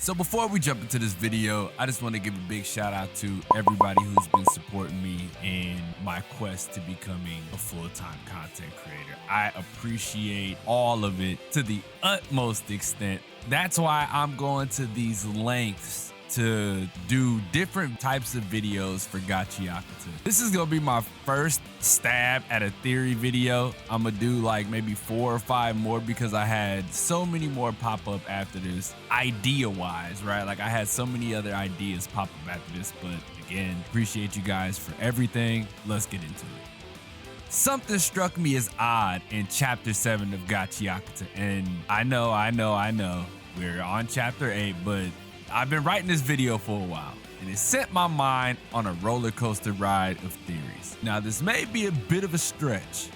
So before we jump into this video, I just want to give a big shout out to everybody who's been supporting me in my quest to becoming a full-time content creator. I appreciate all of it to the utmost extent. That's why I'm going to these lengths to do different types of videos for Gachiakuta. This is gonna be my first stab at a theory video. I'm gonna do like maybe 4 or 5 more because I had so many more pop up after this, idea wise, right? Like I had so many other ideas pop up after this, but again, appreciate you guys for everything. Let's get into it. Something struck me as odd in chapter 7 of Gachiakuta, and I know, we're on chapter 8, but I've been writing this video for a while, and it sent my mind on a roller coaster ride of theories. Now, this may be a bit of a stretch,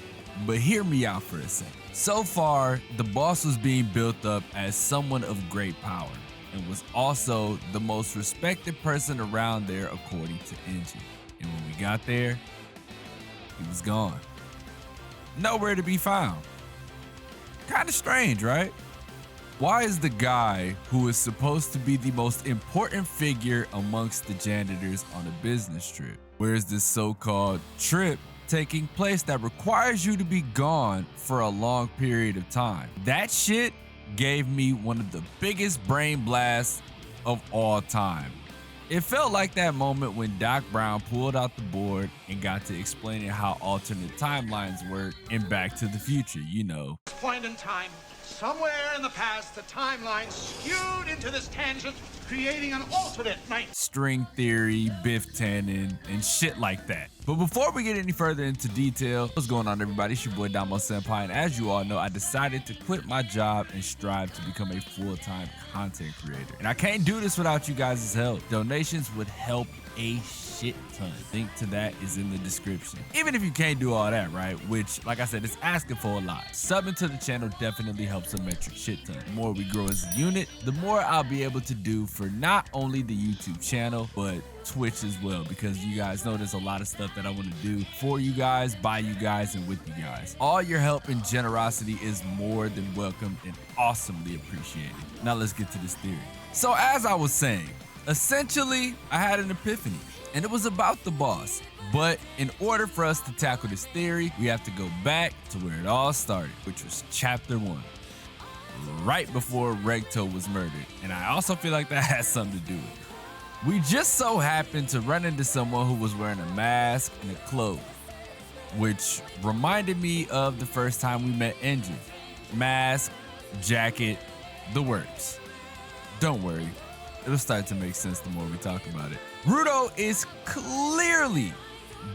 but hear me out for a second. So far, the boss was being built up as someone of great power, and was also the most respected person around there according to Enjin. And when we got there, he was gone. Nowhere to be found. Kinda strange, right? Why is the guy who is supposed to be the most important figure amongst the janitors on a business trip? Where is this so-called trip taking place that requires you to be gone for a long period of time? That shit gave me one of the biggest brain blasts of all time. It felt like that moment when Doc Brown pulled out the board and got to explaining how alternate timelines work in Back to the Future, you know. Point in time, somewhere in the past, the timeline skewed into this tangent, creating an alternate night. String theory, Biff Tannen, and shit like that. But before we get any further into detail, what's going on, everybody? It's your boy xDomoSenpaix, and as you all know, I decided to quit my job and strive to become a full-time content creator. And I can't do this without you guys' help. Donations would help a shit ton. Link to that is in the description. Even if you can't do all that, right? Which, like I said, it's asking for a lot. Subbing to the channel definitely helps a metric shit ton. The more we grow as a unit, the more I'll be able to do for not only the YouTube channel, but Twitch as well, because you guys know there's a lot of stuff that I want to do for you guys, by you guys, and with you guys. All your help and generosity is more than welcome and awesomely appreciated. Now let's get to this theory. So as I was saying, essentially, I had an epiphany, and it was about the boss. But in order for us to tackle this theory, we have to go back to where it all started, which was chapter 1, right before Regto was murdered. And I also feel like that has something to do with it. We just so happened to run into someone who was wearing a mask and a cloak, which reminded me of the first time we met Enjin. Mask, jacket, the works. Don't worry, it'll start to make sense the more we talk about it. Rudo is clearly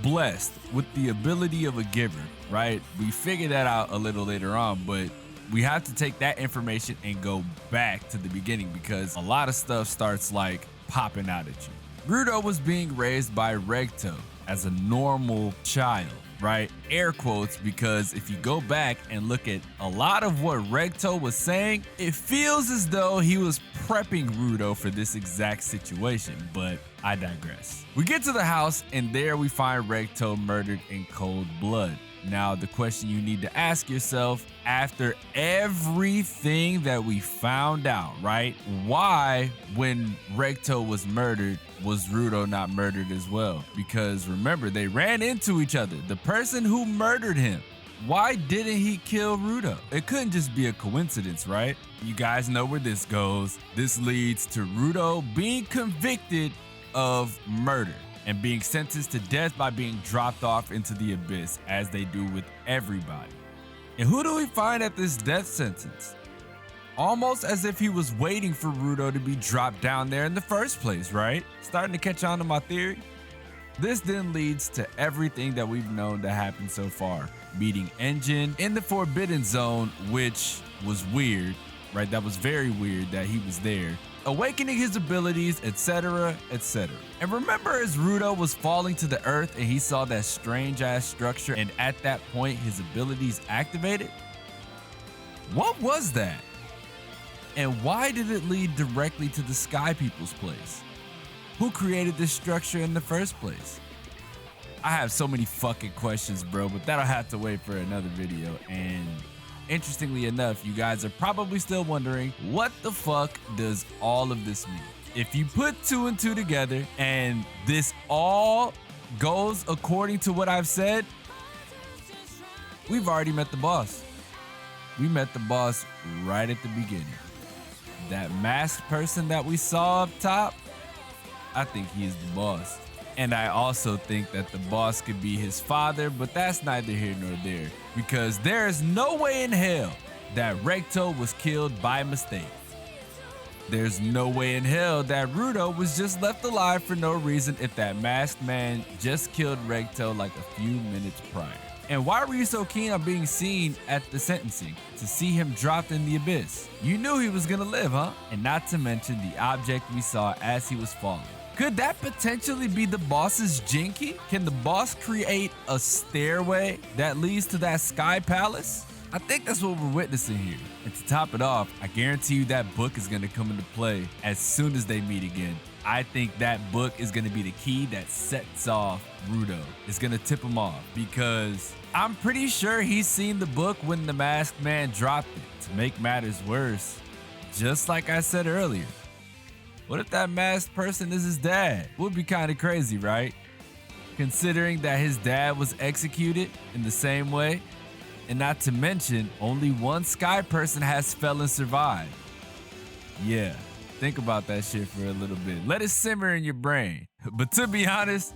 blessed with the ability of a giver, right? We figured that out a little later on, but we have to take that information and go back to the beginning because a lot of stuff starts like popping out at you. Rudo was being raised by Regto as a normal child, right? Air quotes, because if you go back and look at a lot of what Regto was saying, it feels as though he was prepping Rudo for this exact situation, but I digress. We get to the house and there we find Regto murdered in cold blood. Now, the question you need to ask yourself, after everything that we found out, right? Why, when Regto was murdered, was Rudo not murdered as well? Because remember, they ran into each other. The person who murdered him, why didn't he kill Rudo? It couldn't just be a coincidence, right? You guys know where this goes. This leads to Rudo being convicted of murder and being sentenced to death by being dropped off into the abyss, as they do with everybody. And who do we find at this death sentence? Almost as if he was waiting for Rudo to be dropped down there in the first place, right? Starting to catch on to my theory? This then leads to everything that we've known to happen so far. Meeting Enjin in the Forbidden Zone, which was weird, right? That was very weird that he was there. Awakening his abilities, etc., etc. And remember, as Rudo was falling to the earth and he saw that strange ass structure, and at that point his abilities activated? What was that? And why did it lead directly to the Sky People's place? Who created this structure in the first place? I have so many fucking questions, bro, but that'll have to wait for another video. And interestingly enough, you guys are probably still wondering, what the fuck does all of this mean? If you put 2 and 2 together and this all goes according to what I've said, we've already met the boss. We met the boss right at the beginning. That masked person that we saw up top, I think he is the boss. And I also think that the boss could be his father, but that's neither here nor there, because there is no way in hell that Recto was killed by mistake. There's no way in hell that Rudo was just left alive for no reason if that masked man just killed Recto like a few minutes prior. And why were you so keen on being seen at the sentencing? To see him dropped in the abyss. You knew he was gonna live, huh? And not to mention the object we saw as he was falling. Could that potentially be the boss's Jinky? Can the boss create a stairway that leads to that sky palace? I think that's what we're witnessing here. And to top it off, I guarantee you that book is gonna come into play as soon as they meet again. I think that book is gonna be the key that sets off Rudo. It's gonna tip him off because I'm pretty sure he's seen the book when the masked man dropped it. To make matters worse, just like I said earlier, what if that masked person is his dad? Would be kind of crazy, right? Considering that his dad was executed in the same way. And not to mention, only one sky person has fell and survived. Yeah, think about that shit for a little bit. Let it simmer in your brain. But to be honest,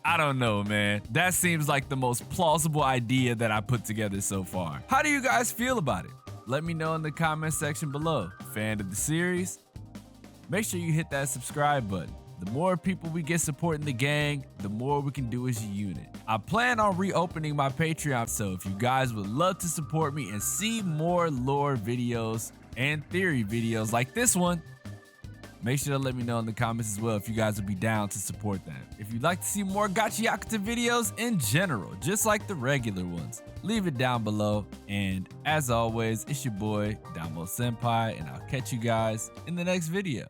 I don't know, man. That seems like the most plausible idea that I put together so far. How do you guys feel about it? Let me know in the comment section below. Fan of the series? Make sure you hit that subscribe button. The more people we get supporting the gang, the more we can do as a unit. I plan on reopening my Patreon, so if you guys would love to support me and see more lore videos and theory videos like this one, make sure to let me know in the comments as well if you guys would be down to support that. If you'd like to see more Gachiakuta videos in general, just like the regular ones, leave it down below. And as always, it's your boy, xDomoSenpaix, and I'll catch you guys in the next video.